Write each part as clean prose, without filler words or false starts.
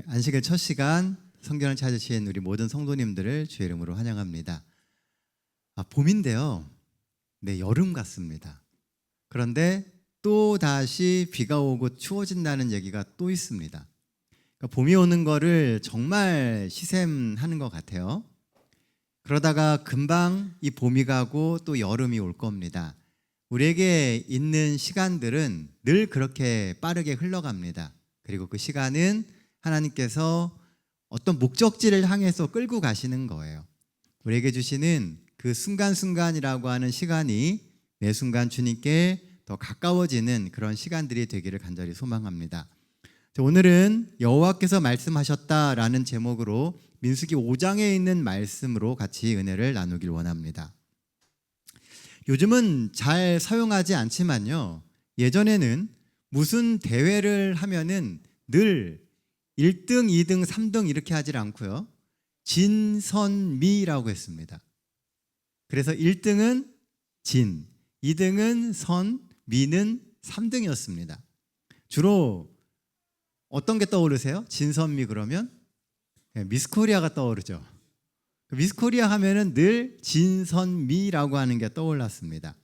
안식일 첫 시간 성경을 찾으신 우리 모든 성도님들을 주의 이름으로 환영합니다. 봄인데요. 네, 여름 같습니다. 그런데 또 다시 비가 오고 추워진다는 얘기가 또 있습니다. 그러니까 봄이 오는 거를 정말 시샘하는 것 같아요. 그러다가 금방 이 봄이 가고 또 여름이 올 겁니다. 우리에게 있는 시간들은 늘 그렇게 빠르게 흘러갑니다. 그리고 그 시간은 하나님께서 어떤 목적지를 향해서 끌고 가시는 거예요. 우리에게 주시는 그 순간순간이라고 하는 시간이 매 순간 주님께 더 가까워지는 그런 시간들이 되기를 간절히 소망합니다. 오늘은 여호와께서 말씀하셨다라는 제목으로 민수기 5장에 있는 말씀으로 같이 은혜를 나누길 원합니다. 요즘은 잘 사용하지 않지만요, 예전에는 무슨 대회를 하면은 늘 1등, 2등, 3등 이렇게 하질 않고요, 진선미라고 했습니다. 그래서 1등은 진, 2등은 선, 미는 3등이었습니다. 주로 어떤 게 떠오르세요? 진선미 그러면? 미스코리아가 떠오르죠. 미스코리아 하면은 늘 진선미라고 하는 게 떠올랐습니다.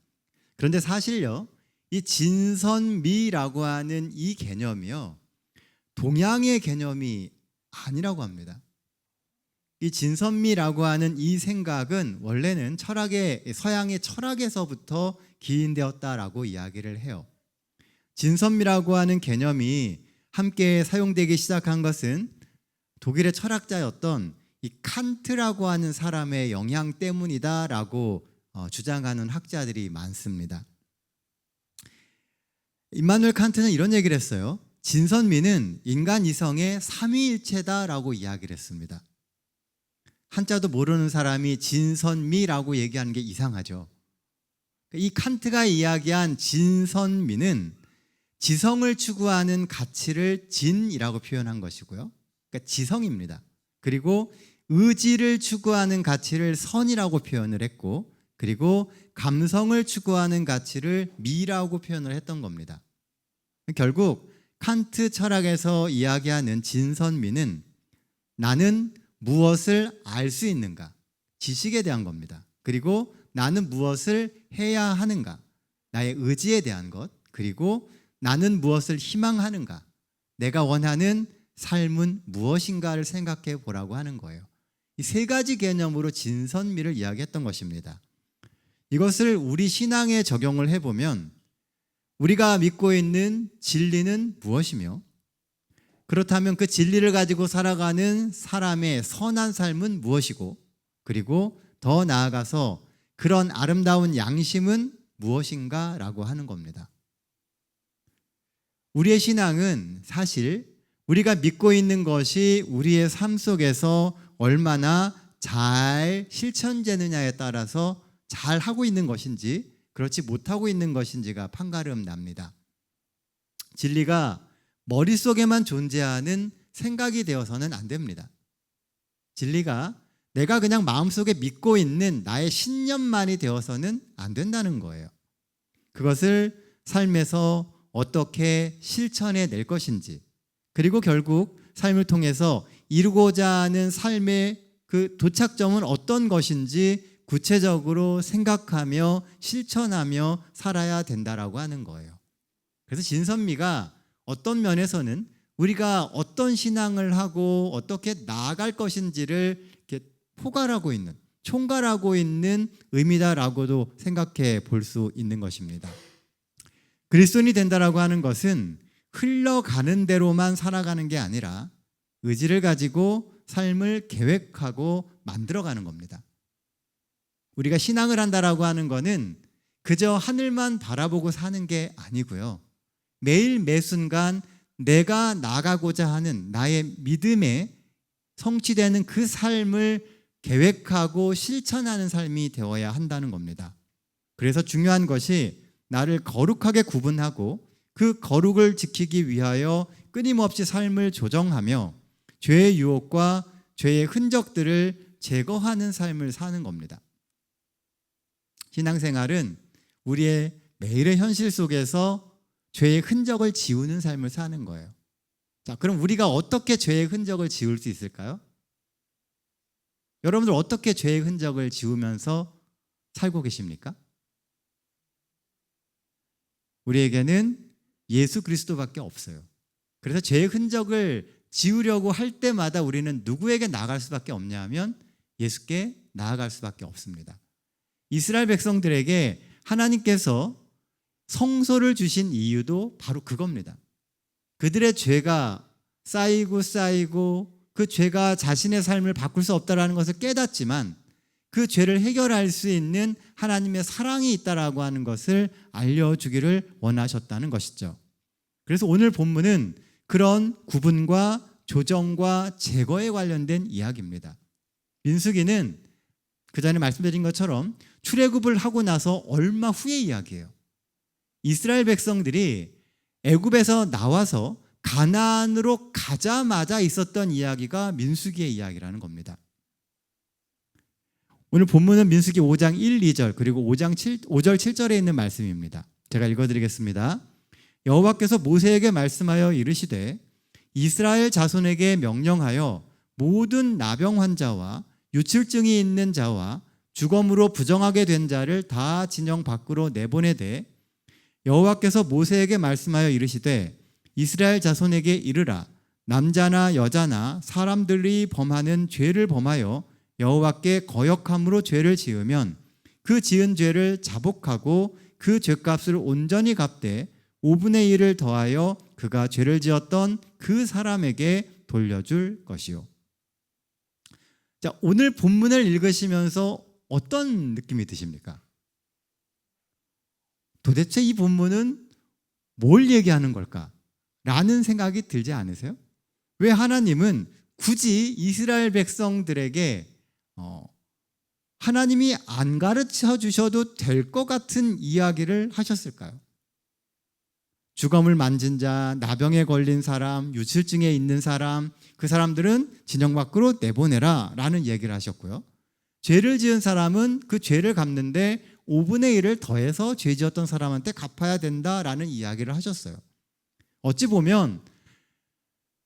그런데 사실요, 이 진선미라고 하는 이 개념이요, 동양의 개념이 아니라고 합니다. 이 진선미라고 하는 이 생각은 원래는 서양의 철학에서부터 기인되었다라고 이야기를 해요. 진선미라고 하는 개념이 함께 사용되기 시작한 것은 독일의 철학자였던 이 칸트라고 하는 사람의 영향 때문이다라고 주장하는 학자들이 많습니다. 임마누엘 칸트는 이런 얘기를 했어요. 진선미는 인간 이성의 삼위일체다라고 이야기를 했습니다. 한자도 모르는 사람이 진선미라고 얘기하는 게 이상하죠. 이 칸트가 이야기한 진선미는 지성을 추구하는 가치를 진이라고 표현한 것이고요, 그러니까 지성입니다. 그리고 의지를 추구하는 가치를 선이라고 표현을 했고, 그리고 감성을 추구하는 가치를 미라고 표현을 했던 겁니다. 결국 칸트 철학에서 이야기하는 진선미는 나는 무엇을 알 수 있는가, 지식에 대한 겁니다. 그리고 나는 무엇을 해야 하는가, 나의 의지에 대한 것, 그리고 나는 무엇을 희망하는가, 내가 원하는 삶은 무엇인가를 생각해 보라고 하는 거예요. 이 세 가지 개념으로 진선미를 이야기했던 것입니다. 이것을 우리 신앙에 적용을 해보면 우리가 믿고 있는 진리는 무엇이며, 그렇다면 그 진리를 가지고 살아가는 사람의 선한 삶은 무엇이고, 그리고 더 나아가서 그런 아름다운 양심은 무엇인가 라고 하는 겁니다. 우리의 신앙은 사실 우리가 믿고 있는 것이 우리의 삶 속에서 얼마나 잘 실천되느냐에 따라서 잘 하고 있는 것인지 그렇지 못하고 있는 것인지가 판가름 납니다. 진리가 머릿속에만 존재하는 생각이 되어서는 안 됩니다. 진리가 내가 그냥 마음속에 믿고 있는 나의 신념만이 되어서는 안 된다는 거예요. 그것을 삶에서 어떻게 실천해 낼 것인지, 그리고 결국 삶을 통해서 이루고자 하는 삶의 그 도착점은 어떤 것인지 구체적으로 생각하며 실천하며 살아야 된다라고 하는 거예요. 그래서 진선미가 어떤 면에서는 우리가 어떤 신앙을 하고 어떻게 나아갈 것인지를 이렇게 포괄하고 있는, 총괄하고 있는 의미다라고도 생각해 볼 수 있는 것입니다. 그리스도인이 된다라고 하는 것은 흘러가는 대로만 살아가는 게 아니라 의지를 가지고 삶을 계획하고 만들어가는 겁니다. 우리가 신앙을 한다라고 하는 것은 그저 하늘만 바라보고 사는 게 아니고요, 매일 매순간 내가 나가고자 하는 나의 믿음에 성취되는 그 삶을 계획하고 실천하는 삶이 되어야 한다는 겁니다. 그래서 중요한 것이 나를 거룩하게 구분하고 그 거룩을 지키기 위하여 끊임없이 삶을 조정하며 죄의 유혹과 죄의 흔적들을 제거하는 삶을 사는 겁니다. 신앙생활은 우리의 매일의 현실 속에서 죄의 흔적을 지우는 삶을 사는 거예요. 자, 그럼 우리가 어떻게 죄의 흔적을 지울 수 있을까요? 여러분들 어떻게 죄의 흔적을 지우면서 살고 계십니까? 우리에게는 예수 그리스도밖에 없어요. 그래서 죄의 흔적을 지우려고 할 때마다 우리는 누구에게 나아갈 수밖에 없냐 하면 예수께 나아갈 수밖에 없습니다. 이스라엘 백성들에게 하나님께서 성소를 주신 이유도 바로 그겁니다. 그들의 죄가 쌓이고 그 죄가 자신의 삶을 바꿀 수 없다는 것을 깨닫지만 그 죄를 해결할 수 있는 하나님의 사랑이 있다라고 하는 것을 알려주기를 원하셨다는 것이죠. 그래서 오늘 본문은 그런 구분과 조정과 제거에 관련된 이야기입니다. 민수기는 그 전에 말씀드린 것처럼 출애굽을 하고 나서 얼마 후의 이야기예요. 이스라엘 백성들이 애굽에서 나와서 가나안으로 가자마자 있었던 이야기가 민수기의 이야기라는 겁니다. 오늘 본문은 민수기 5장 1, 2절 그리고 5장 5절 7절에 있는 말씀입니다. 제가 읽어드리겠습니다. 여호와께서 모세에게 말씀하여 이르시되 이스라엘 자손에게 명령하여 모든 나병 환자와 유출증이 있는 자와 주검으로 부정하게 된 자를 다 진영 밖으로 내보내되 여호와께서 모세에게 말씀하여 이르시되 이스라엘 자손에게 이르라 남자나 여자나 사람들이 범하는 죄를 범하여 여호와께 거역함으로 죄를 지으면 그 지은 죄를 자복하고 그 죄값을 온전히 갚되 5분의 1을 더하여 그가 죄를 지었던 그 사람에게 돌려줄 것이요. 자, 오늘 본문을 읽으시면서 어떤 느낌이 드십니까? 도대체 이 본문은 뭘 얘기하는 걸까? 라는 생각이 들지 않으세요? 왜 하나님은 굳이 이스라엘 백성들에게 하나님이 안 가르쳐 주셔도 될 것 같은 이야기를 하셨을까요? 주검을 만진 자, 나병에 걸린 사람, 유출증에 있는 사람, 그 사람들은 진영 밖으로 내보내라 라는 얘기를 하셨고요. 죄를 지은 사람은 그 죄를 갚는데 5분의 1을 더해서 죄 지었던 사람한테 갚아야 된다라는 이야기를 하셨어요. 어찌 보면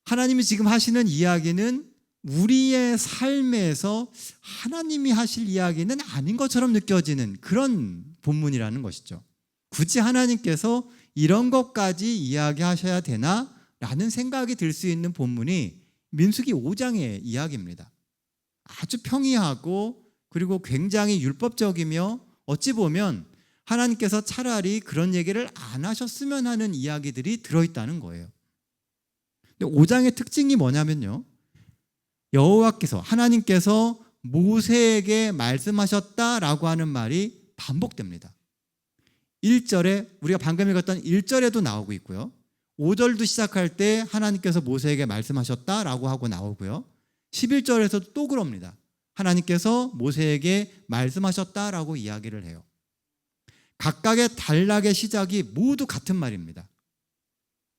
하나님이 지금 하시는 이야기는 우리의 삶에서 하나님이 하실 이야기는 아닌 것처럼 느껴지는 그런 본문이라는 것이죠. 굳이 하나님께서 이런 것까지 이야기하셔야 되나? 라는 생각이 들 수 있는 본문이 민수기 5장의 이야기입니다. 아주 평이하고 그리고 굉장히 율법적이며 어찌 보면 하나님께서 차라리 그런 얘기를 안 하셨으면 하는 이야기들이 들어있다는 거예요. 근데 5장의 특징이 뭐냐면요. 여호와께서 하나님께서 모세에게 말씀하셨다라고 하는 말이 반복됩니다. 1절에 우리가 방금 읽었던 1절에도 나오고 있고요. 5절도 시작할 때 하나님께서 모세에게 말씀하셨다라고 하고 나오고요. 11절에서도 또 그럽니다. 하나님께서 모세에게 말씀하셨다라고 이야기를 해요. 각각의 단락의 시작이 모두 같은 말입니다.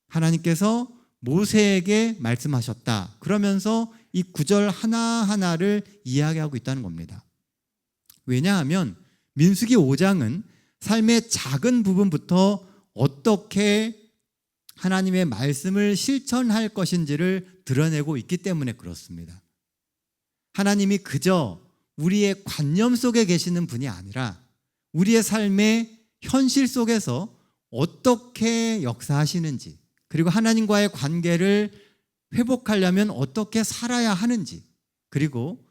하나님께서 모세에게 말씀하셨다. 그러면서 이 구절 하나하나를 이야기하고 있다는 겁니다. 왜냐하면 민수기 5장은 삶의 작은 부분부터 어떻게 하나님의 말씀을 실천할 것인지를 드러내고 있기 때문에 그렇습니다. 하나님이 그저 우리의 관념 속에 계시는 분이 아니라 우리의 삶의 현실 속에서 어떻게 역사하시는지, 그리고 하나님과의 관계를 회복하려면 어떻게 살아야 하는지, 그리고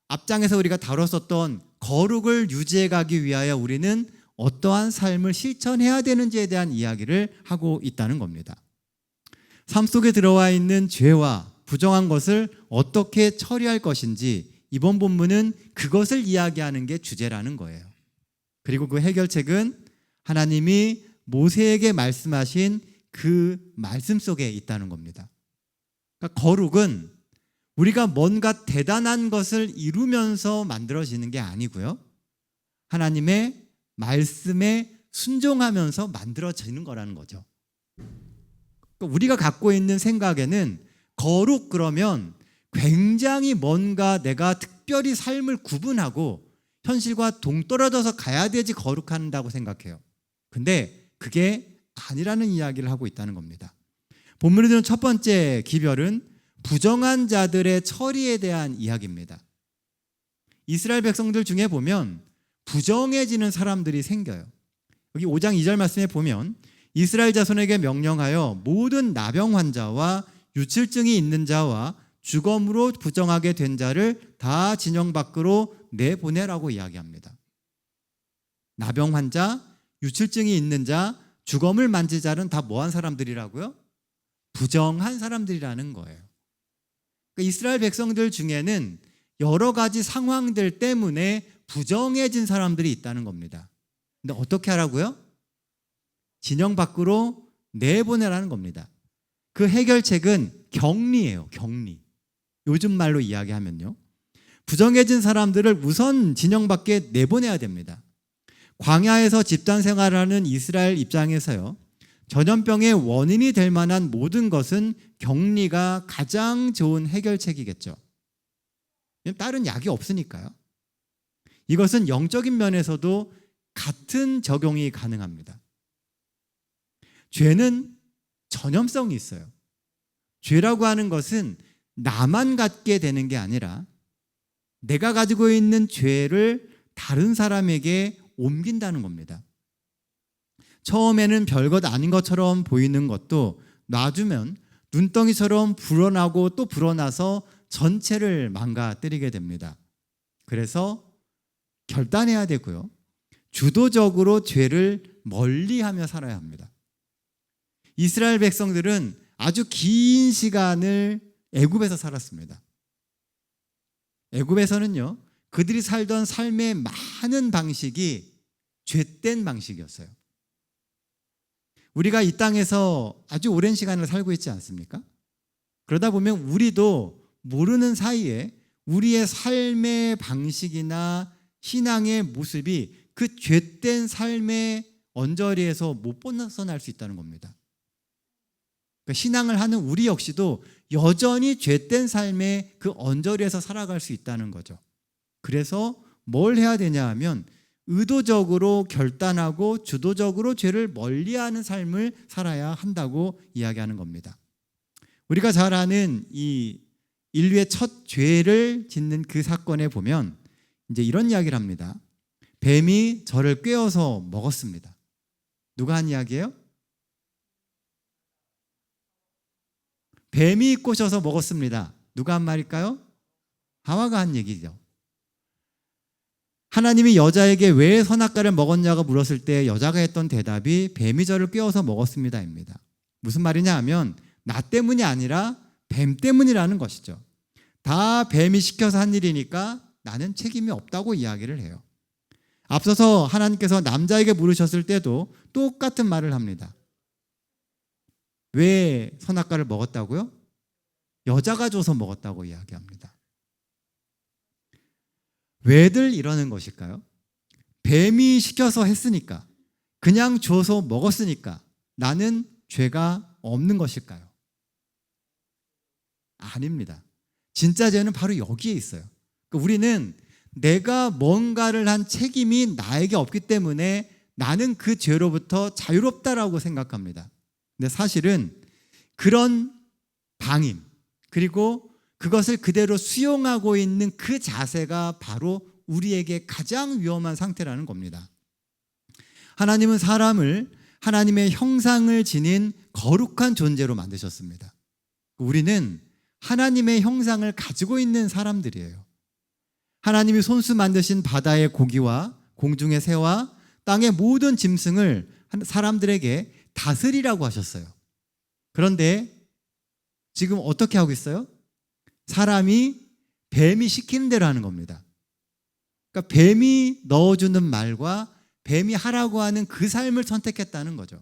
앞장에서 우리가 다뤘었던 거룩을 유지해 가기 위하여 우리는 어떠한 삶을 실천해야 되는지에 대한 이야기를 하고 있다는 겁니다. 삶 속에 들어와 있는 죄와 부정한 것을 어떻게 처리할 것인지 이번 본문은 그것을 이야기하는 게 주제라는 거예요. 그리고 그 해결책은 하나님이 모세에게 말씀하신 그 말씀 속에 있다는 겁니다. 그러니까 거룩은 우리가 뭔가 대단한 것을 이루면서 만들어지는 게 아니고요. 하나님의 말씀에 순종하면서 만들어지는 거라는 거죠. 그러니까 우리가 갖고 있는 생각에는 거룩 그러면 굉장히 뭔가 내가 특별히 삶을 구분하고 현실과 동떨어져서 가야 되지 거룩한다고 생각해요. 근데 그게 아니라는 이야기를 하고 있다는 겁니다. 본문에 드는 첫 번째 기별은 부정한 자들의 처리에 대한 이야기입니다. 이스라엘 백성들 중에 보면 부정해지는 사람들이 생겨요. 여기 5장 2절 말씀에 보면 이스라엘 자손에게 명령하여 모든 나병 환자와 유칠증이 있는 자와 주검으로 부정하게 된 자를 다 진영 밖으로 내보내라고 이야기합니다. 나병 환자, 유칠증이 있는 자, 주검을 만진 자는 다 뭐한 사람들이라고요? 부정한 사람들이라는 거예요. 그러니까 이스라엘 백성들 중에는 여러 가지 상황들 때문에 부정해진 사람들이 있다는 겁니다. 근데 어떻게 하라고요? 진영 밖으로 내보내라는 겁니다. 그 해결책은 격리예요. 격리. 요즘 말로 이야기하면요. 부정해진 사람들을 우선 진영 밖에 내보내야 됩니다. 광야에서 집단 생활하는 이스라엘 입장에서요. 전염병의 원인이 될 만한 모든 것은 격리가 가장 좋은 해결책이겠죠. 다른 약이 없으니까요. 이것은 영적인 면에서도 같은 적용이 가능합니다. 죄는 전염성이 있어요. 죄라고 하는 것은 나만 갖게 되는 게 아니라 내가 가지고 있는 죄를 다른 사람에게 옮긴다는 겁니다. 처음에는 별것 아닌 것처럼 보이는 것도 놔주면 눈덩이처럼 불어나고 또 불어나서 전체를 망가뜨리게 됩니다. 그래서 결단해야 되고요. 주도적으로 죄를 멀리하며 살아야 합니다. 이스라엘 백성들은 아주 긴 시간을 애굽에서 살았습니다. 애굽에서는요, 그들이 살던 삶의 많은 방식이 죄된 방식이었어요. 우리가 이 땅에서 아주 오랜 시간을 살고 있지 않습니까? 그러다 보면 우리도 모르는 사이에 우리의 삶의 방식이나 신앙의 모습이 그 죄된 삶의 언저리에서 못 벗어날 수 있다는 겁니다. 그러니까 신앙을 하는 우리 역시도 여전히 죄된 삶의 그 언저리에서 살아갈 수 있다는 거죠. 그래서 뭘 해야 되냐 하면 의도적으로 결단하고 주도적으로 죄를 멀리하는 삶을 살아야 한다고 이야기하는 겁니다. 우리가 잘 아는 이 인류의 첫 죄를 짓는 그 사건에 보면 이제 이런 이야기를 합니다. 뱀이 저를 꿰어서 먹었습니다. 누가 한 이야기예요? 뱀이 꼬셔서 먹었습니다. 누가 한 말일까요? 하와가 한 얘기죠. 하나님이 여자에게 왜 선악과를 먹었냐고 물었을 때 여자가 했던 대답이 뱀이 저를 꿰어서 먹었습니다입니다. 무슨 말이냐 하면 나 때문이 아니라 뱀 때문이라는 것이죠. 다 뱀이 시켜서 한 일이니까 나는 책임이 없다고 이야기를 해요. 앞서서 하나님께서 남자에게 물으셨을 때도 똑같은 말을 합니다. 왜 선악과를 먹었다고요? 여자가 줘서 먹었다고 이야기합니다. 왜들 이러는 것일까요? 뱀이 시켜서 했으니까, 그냥 줘서 먹었으니까 나는 죄가 없는 것일까요? 아닙니다. 진짜 죄는 바로 여기에 있어요. 우리는 내가 뭔가를 한 책임이 나에게 없기 때문에 나는 그 죄로부터 자유롭다라고 생각합니다. 근데 사실은 그런 방임, 그리고 그것을 그대로 수용하고 있는 그 자세가 바로 우리에게 가장 위험한 상태라는 겁니다. 하나님은 사람을 하나님의 형상을 지닌 거룩한 존재로 만드셨습니다. 우리는 하나님의 형상을 가지고 있는 사람들이에요. 하나님이 손수 만드신 바다의 고기와 공중의 새와 땅의 모든 짐승을 사람들에게 다스리라고 하셨어요. 그런데 지금 어떻게 하고 있어요? 사람이 뱀이 시키는 대로 하는 겁니다. 그러니까 뱀이 넣어주는 말과 뱀이 하라고 하는 그 삶을 선택했다는 거죠.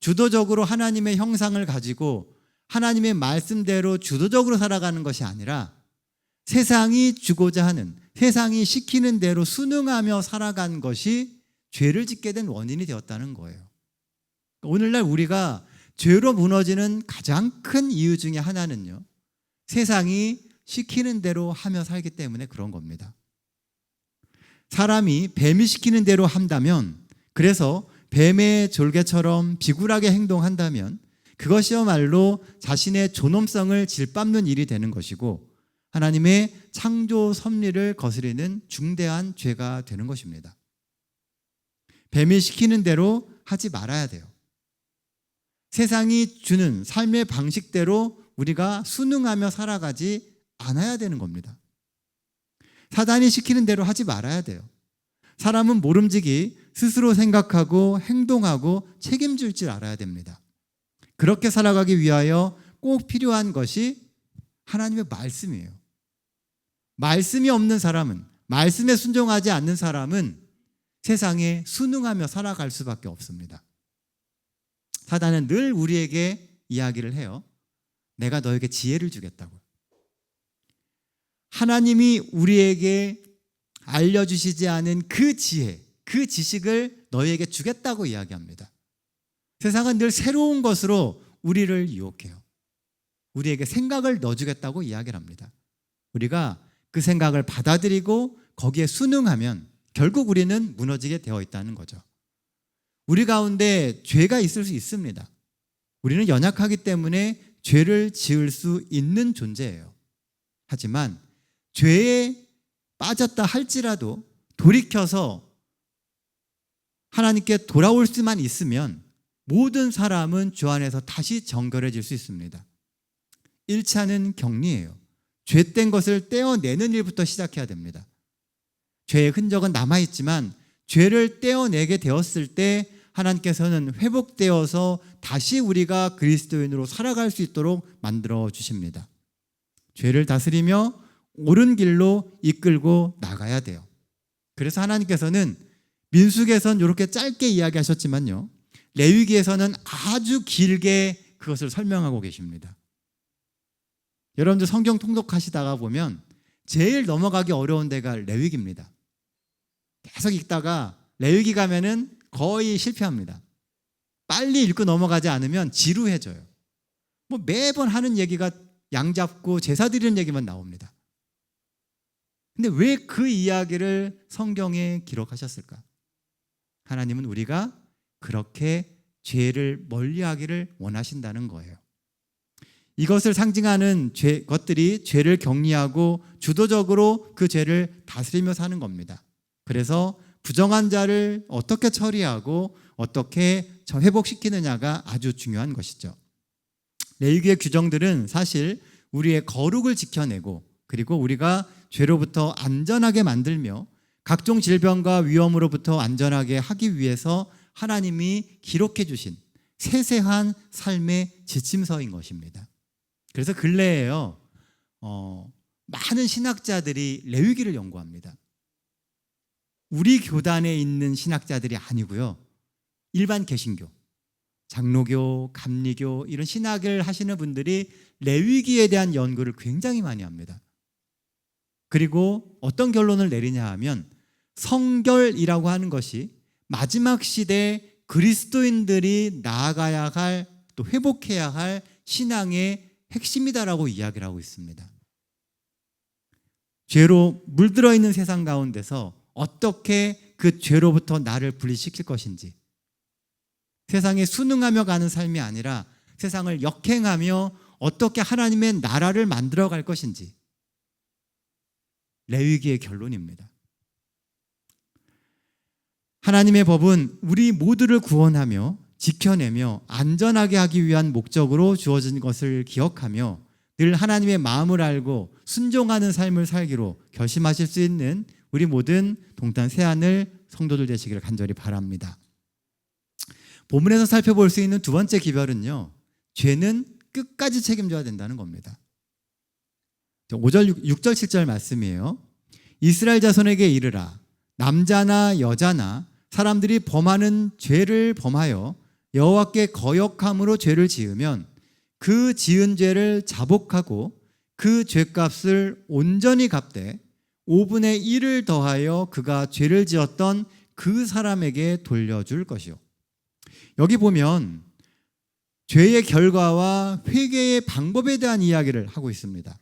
주도적으로 하나님의 형상을 가지고 하나님의 말씀대로 주도적으로 살아가는 것이 아니라 세상이 주고자 하는, 세상이 시키는 대로 순응하며 살아간 것이 죄를 짓게 된 원인이 되었다는 거예요. 오늘날 우리가 죄로 무너지는 가장 큰 이유 중에 하나는요, 세상이 시키는 대로 하며 살기 때문에 그런 겁니다. 사람이 뱀이 시키는 대로 한다면, 그래서 뱀의 졸개처럼 비굴하게 행동한다면 그것이야말로 자신의 존엄성을 질밟는 일이 되는 것이고 하나님의 창조 섭리를 거스르는 중대한 죄가 되는 것입니다. 뱀이 시키는 대로 하지 말아야 돼요. 세상이 주는 삶의 방식대로 우리가 순응하며 살아가지 않아야 되는 겁니다. 사단이 시키는 대로 하지 말아야 돼요. 사람은 모름지기 스스로 생각하고 행동하고 책임질 줄 알아야 됩니다. 그렇게 살아가기 위하여 꼭 필요한 것이 하나님의 말씀이에요. 말씀이 없는 사람은, 말씀에 순종하지 않는 사람은 세상에 순응하며 살아갈 수밖에 없습니다. 사단은 늘 우리에게 이야기를 해요. 내가 너에게 지혜를 주겠다고. 하나님이 우리에게 알려주시지 않은 그 지혜, 그 지식을 너희에게 주겠다고 이야기합니다. 세상은 늘 새로운 것으로 우리를 유혹해요. 우리에게 생각을 넣어주겠다고 이야기를 합니다. 우리가 그 생각을 받아들이고 거기에 순응하면 결국 우리는 무너지게 되어 있다는 거죠. 우리 가운데 죄가 있을 수 있습니다. 우리는 연약하기 때문에 죄를 지을 수 있는 존재예요. 하지만 죄에 빠졌다 할지라도 돌이켜서 하나님께 돌아올 수만 있으면 모든 사람은 주 안에서 다시 정결해질 수 있습니다. 1차는 격리예요. 죄된 것을 떼어내는 일부터 시작해야 됩니다. 죄의 흔적은 남아있지만 죄를 떼어내게 되었을 때 하나님께서는 회복되어서 다시 우리가 그리스도인으로 살아갈 수 있도록 만들어 주십니다. 죄를 다스리며 옳은 길로 이끌고 나가야 돼요. 그래서 하나님께서는 민수기에서는 이렇게 짧게 이야기하셨지만요, 레위기에서는 아주 길게 그것을 설명하고 계십니다. 여러분들 성경 통독하시다가 보면 제일 넘어가기 어려운 데가 레위기입니다. 계속 읽다가 레위기 가면은 거의 실패합니다. 빨리 읽고 넘어가지 않으면 지루해져요. 매번 하는 얘기가 양 잡고 제사 드리는 얘기만 나옵니다. 근데 왜 그 이야기를 성경에 기록하셨을까? 하나님은 우리가 그렇게 죄를 멀리하기를 원하신다는 거예요. 이것을 상징하는 것들이 죄를 격리하고 주도적으로 그 죄를 다스리며 사는 겁니다. 그래서 부정한 자를 어떻게 처리하고 어떻게 회복시키느냐가 아주 중요한 것이죠. 레위기의 규정들은 사실 우리의 거룩을 지켜내고 그리고 우리가 죄로부터 안전하게 만들며 각종 질병과 위험으로부터 안전하게 하기 위해서 하나님이 기록해 주신 세세한 삶의 지침서인 것입니다. 그래서 근래에요, 많은 신학자들이 레위기를 연구합니다. 우리 교단에 있는 신학자들이 아니고요, 일반 개신교, 장로교, 감리교 이런 신학을 하시는 분들이 레위기에 대한 연구를 굉장히 많이 합니다. 그리고 어떤 결론을 내리냐 하면 성결이라고 하는 것이 마지막 시대 그리스도인들이 나아가야 할, 또 회복해야 할 신앙의 핵심이다라고 이야기를 하고 있습니다. 죄로 물들어 있는 세상 가운데서 어떻게 그 죄로부터 나를 분리시킬 것인지, 세상에 순응하며 가는 삶이 아니라 세상을 역행하며 어떻게 하나님의 나라를 만들어 갈 것인지, 레위기의 결론입니다. 하나님의 법은 우리 모두를 구원하며 지켜내며 안전하게 하기 위한 목적으로 주어진 것을 기억하며 늘 하나님의 마음을 알고 순종하는 삶을 살기로 결심하실 수 있는 우리 모든 동탄 새하늘 성도들 되시기를 간절히 바랍니다. 본문에서 살펴볼 수 있는 두 번째 기별은요, 죄는 끝까지 책임져야 된다는 겁니다. 5절, 6절, 7절 말씀이에요. 이스라엘 자손에게 이르라. 남자나 여자나 사람들이 범하는 죄를 범하여 여호와께 거역함으로 죄를 지으면 그 지은 죄를 자복하고 그 죄값을 온전히 갚되 5분의 1을 더하여 그가 죄를 지었던 그 사람에게 돌려줄 것이요. 여기 보면 죄의 결과와 회개의 방법에 대한 이야기를 하고 있습니다.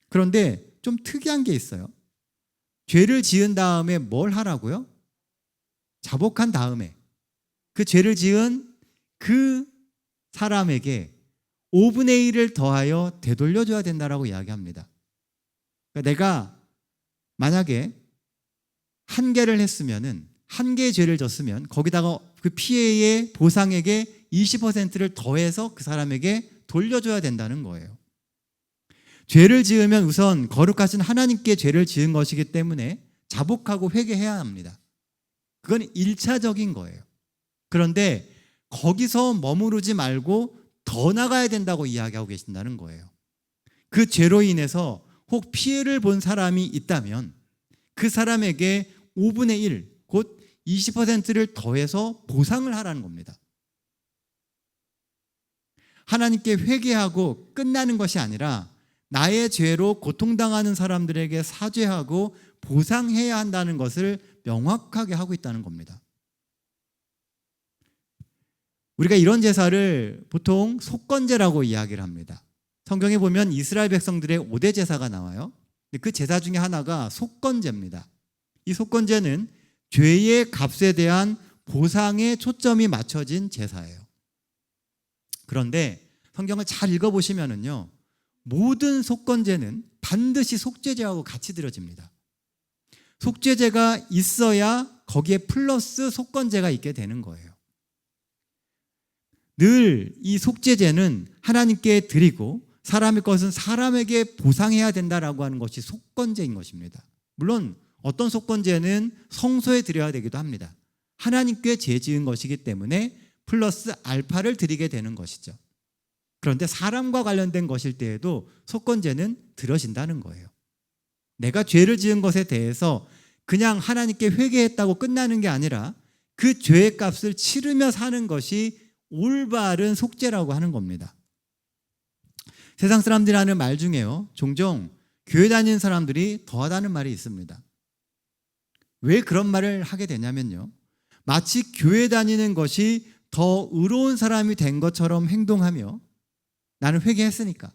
그런데 좀 특이한 게 있어요. 죄를 지은 다음에 뭘 하라고요? 자복한 다음에 그 죄를 지은 그 사람에게 5분의 1을 더하여 되돌려줘야 된다라고 이야기합니다. 그러니까 내가 만약에 1개를 했으면은 1개의 죄를 졌으면 거기다가 그 피해의 보상액의 20%를 더해서 그 사람에게 돌려줘야 된다는 거예요. 죄를 지으면 우선 거룩하신 하나님께 죄를 지은 것이기 때문에 자복하고 회개해야 합니다. 그건 1차적인 거예요. 그런데 거기서 머무르지 말고 더 나가야 된다고 이야기하고 계신다는 거예요. 그 죄로 인해서 혹 피해를 본 사람이 있다면 그 사람에게 5분의 1, 곧 20%를 더해서 보상을 하라는 겁니다. 하나님께 회개하고 끝나는 것이 아니라 나의 죄로 고통당하는 사람들에게 사죄하고 보상해야 한다는 것을 명확하게 하고 있다는 겁니다. 우리가 이런 제사를 보통 속건제라고 이야기를 합니다. 성경에 보면 이스라엘 백성들의 5대 제사가 나와요. 그 제사 중에 하나가 속건제입니다. 이 속건제는 죄의 값에 대한 보상에 초점이 맞춰진 제사예요. 그런데 성경을 잘 읽어보시면은요, 모든 속건제는 반드시 속죄제하고 같이 드려집니다. 속죄제가 있어야 거기에 플러스 속건제가 있게 되는 거예요. 늘 이 속죄제는 하나님께 드리고 사람의 것은 사람에게 보상해야 된다라고 하는 것이 속건제인 것입니다. 물론 어떤 속건제는 성소에 드려야 되기도 합니다. 하나님께 죄 지은 것이기 때문에 플러스 알파를 드리게 되는 것이죠. 그런데 사람과 관련된 것일 때에도 속건제는 드려진다는 거예요. 내가 죄를 지은 것에 대해서 그냥 하나님께 회개했다고 끝나는 게 아니라 그 죄의 값을 치르며 사는 것이 올바른 속죄라고 하는 겁니다. 세상 사람들이 하는 말 중에요, 종종 교회 다니는 사람들이 더하다는 말이 있습니다. 왜 그런 말을 하게 되냐면요, 마치 교회 다니는 것이 더 의로운 사람이 된 것처럼 행동하며 나는 회개했으니까,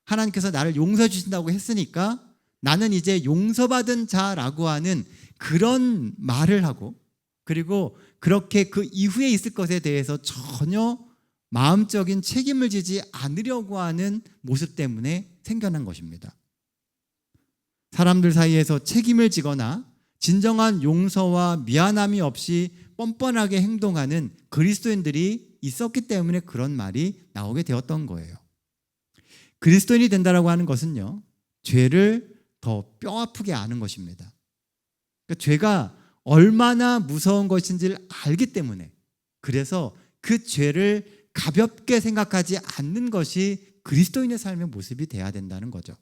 하나님께서 나를 용서해 주신다고 했으니까 나는 이제 용서받은 자라고 하는 그런 말을 하고, 그리고 그렇게 그 이후에 있을 것에 대해서 전혀 마음적인 책임을 지지 않으려고 하는 모습 때문에 생겨난 것입니다. 사람들 사이에서 책임을 지거나 진정한 용서와 미안함이 없이 뻔뻔하게 행동하는 그리스도인들이 있었기 때문에 그런 말이 나오게 되었던 거예요. 그리스도인이 된다라고 하는 것은요, 죄를 더 뼈아프게 아는 것입니다. 그러니까 죄가 얼마나 무서운 것인지를 알기 때문에, 그래서 그 죄를 가볍게 생각하지 않는 것이 그리스도인의 삶의 모습이 돼야 된다는 거죠.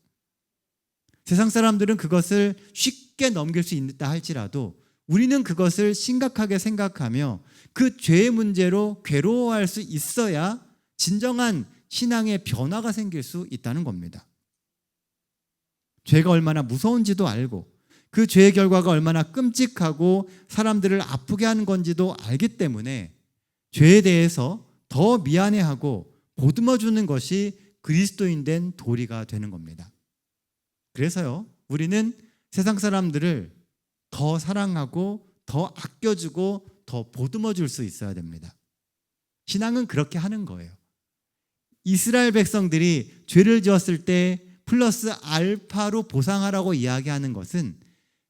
세상 사람들은 그것을 쉽게 넘길 수 있다 할지라도 우리는 그것을 심각하게 생각하며 그 죄의 문제로 괴로워할 수 있어야 진정한 신앙의 변화가 생길 수 있다는 겁니다. 죄가 얼마나 무서운지도 알고 그 죄의 결과가 얼마나 끔찍하고 사람들을 아프게 하는 건지도 알기 때문에 죄에 대해서 더 미안해하고 보듬어주는 것이 그리스도인 된 도리가 되는 겁니다. 그래서요, 우리는 세상 사람들을 더 사랑하고 더 아껴주고 더 보듬어줄 수 있어야 됩니다. 신앙은 그렇게 하는 거예요. 이스라엘 백성들이 죄를 지었을 때 플러스 알파로 보상하라고 이야기하는 것은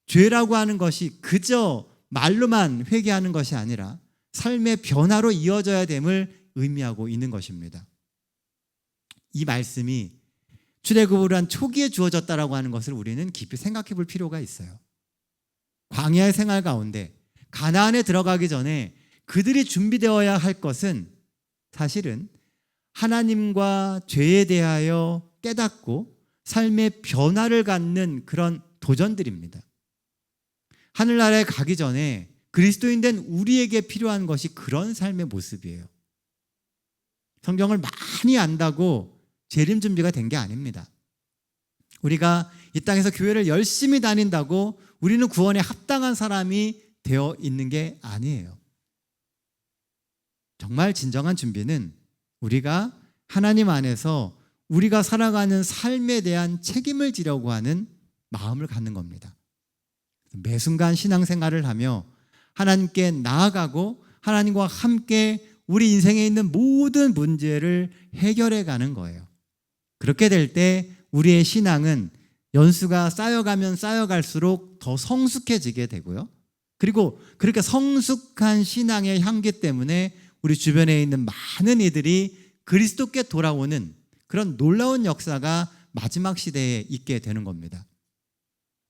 죄라고 하는 것이 그저 말로만 회개하는 것이 아니라 삶의 변화로 이어져야 됨을 의미하고 있는 것입니다. 이 말씀이 출애굽을 한 초기에 주어졌다라고 하는 것을 우리는 깊이 생각해 볼 필요가 있어요. 광야의 생활 가운데 가나안에 들어가기 전에 그들이 준비되어야 할 것은 사실은 하나님과 죄에 대하여 깨닫고 삶의 변화를 갖는 그런 도전들입니다. 하늘나라에 가기 전에 그리스도인 된 우리에게 필요한 것이 그런 삶의 모습이에요. 성경을 많이 안다고 재림 준비가 된 게 아닙니다. 우리가 이 땅에서 교회를 열심히 다닌다고 우리는 구원에 합당한 사람이 되어 있는 게 아니에요. 정말 진정한 준비는 우리가 하나님 안에서 우리가 살아가는 삶에 대한 책임을 지려고 하는 마음을 갖는 겁니다. 매 순간 신앙생활을 하며 하나님께 나아가고 하나님과 함께 우리 인생에 있는 모든 문제를 해결해 가는 거예요. 그렇게 될 때 우리의 신앙은 연수가 쌓여가면 쌓여갈수록 더 성숙해지게 되고요. 그리고 그렇게 성숙한 신앙의 향기 때문에 우리 주변에 있는 많은 이들이 그리스도께 돌아오는 그런 놀라운 역사가 마지막 시대에 있게 되는 겁니다.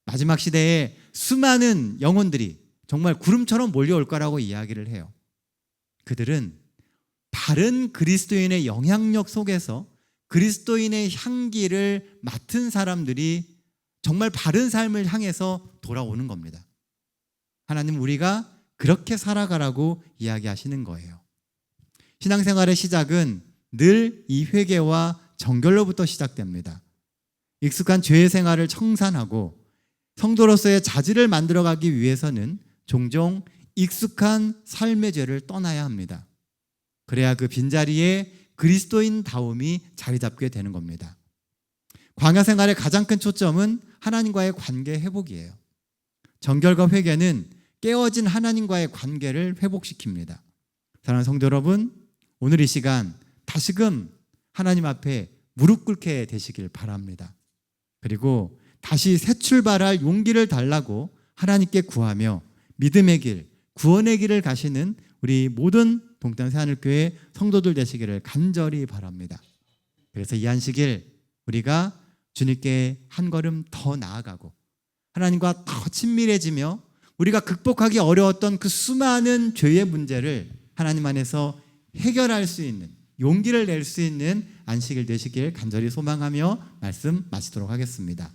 마지막 시대에 수많은 영혼들이 정말 구름처럼 몰려올 거라고 이야기를 해요. 그들은 바른 그리스도인의 영향력 속에서 그리스도인의 향기를 맡은 사람들이 정말 바른 삶을 향해서 돌아오는 겁니다. 하나님, 우리가 그렇게 살아가라고 이야기하시는 거예요. 신앙생활의 시작은 늘 이 회개와 정결로부터 시작됩니다. 익숙한 죄의 생활을 청산하고 성도로서의 자질을 만들어가기 위해서는 종종 익숙한 삶의 죄를 떠나야 합니다. 그래야 그 빈자리에 그리스도인다움이 자리 잡게 되는 겁니다. 광야 생활의 가장 큰 초점은 하나님과의 관계 회복이에요. 정결과 회개는 깨어진 하나님과의 관계를 회복시킵니다. 사랑하는 성도 여러분, 오늘 이 시간 다시금 하나님 앞에 무릎 꿇게 되시길 바랍니다. 그리고 다시 새 출발할 용기를 달라고 하나님께 구하며 믿음의 길, 구원의 길을 가시는 우리 모든 동탄 새하늘교회 성도들 되시기를 간절히 바랍니다. 그래서 이 안식일 우리가 주님께 한 걸음 더 나아가고 하나님과 더 친밀해지며 우리가 극복하기 어려웠던 그 수많은 죄의 문제를 하나님 안에서 해결할 수 있는, 용기를 낼 수 있는 안식일 되시길 간절히 소망하며 말씀 마치도록 하겠습니다.